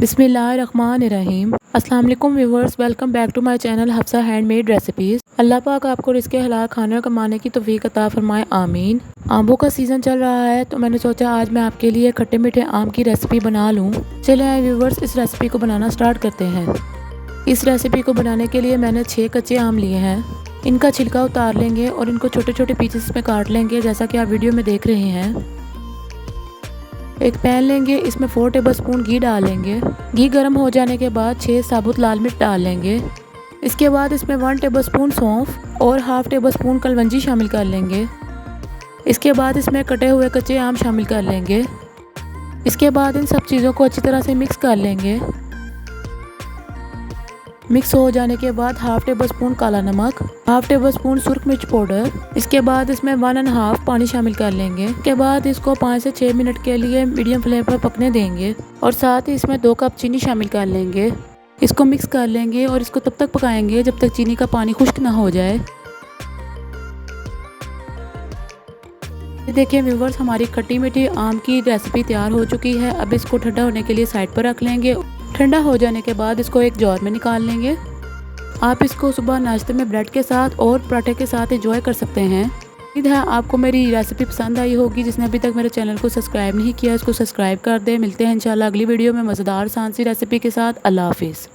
बिस्मिल्लाहिर्रहमानिर्रहीम। अस्सलाम वालेकुम viewers, welcome back to my channel Hafsa handmade recipes. अल्लाह पाक आपको रिज़्क़े हलाल खाना कमाने की तौफ़ीक अता फरमाए, आमीन। आमों का सीज़न चल रहा है तो मैंने सोचा आज मैं आपके लिए खट्टे मीठे आम की रेसिपी बना लूँ। चले आए व्यूअर्स, इस रेसिपी को बनाना स्टार्ट करते हैं। इस रेसिपी को बनाने के लिए मैंने 6 कच्चे आम लिए हैं। इनका छिलका उतार लेंगे और इनको छोटे छोटे पीसेस में काट लेंगे, जैसा कि आप वीडियो में देख रहे हैं। एक पैन लेंगे, इसमें 4 टेबलस्पून घी डालेंगे। घी गर्म हो जाने के बाद 6 साबुत लाल मिर्च डाल लेंगे। इसके बाद इसमें 1 टेबलस्पून सौंफ और हाफ टेबलस्पून कलवंजी शामिल कर लेंगे। इसके बाद इसमें कटे हुए कच्चे आम शामिल कर लेंगे। इसके बाद इन सब चीज़ों को अच्छी तरह से मिक्स कर लेंगे। मिक्स हो जाने के बाद हाफ टेबलस्पून काला नमक, हाफ टेबलस्पून सुर्ख मिर्च पाउडर, इसके बाद इसमें 1.5 पानी शामिल कर लेंगे। इसके बाद इसको 5 से 6 मिनट के लिए मीडियम फ्लेम पर पकने देंगे और साथ ही इसमें 2 कप चीनी शामिल कर लेंगे। इसको मिक्स कर लेंगे और इसको तब तक पकाएंगे जब तक चीनी का पानी खुश्क ना हो जाए। देखिए व्यूवर्स, हमारी खट्टी मीठी आम की रेसिपी तैयार हो चुकी है। अब इसको ठंडा होने के लिए साइड पर रख लेंगे। ठंडा हो जाने के बाद इसको एक जार में निकाल लेंगे। आप इसको सुबह नाश्ते में ब्रेड के साथ और पराठे के साथ एंजॉय कर सकते हैं। उम्मीद है आपको मेरी रेसिपी पसंद आई होगी। जिसने अभी तक मेरे चैनल को सब्सक्राइब नहीं किया, इसको सब्सक्राइब कर दें। मिलते हैं इंशाल्लाह अगली वीडियो में मज़ेदार आसान सी रेसिपी के साथ। अल्लाह हाफिज़।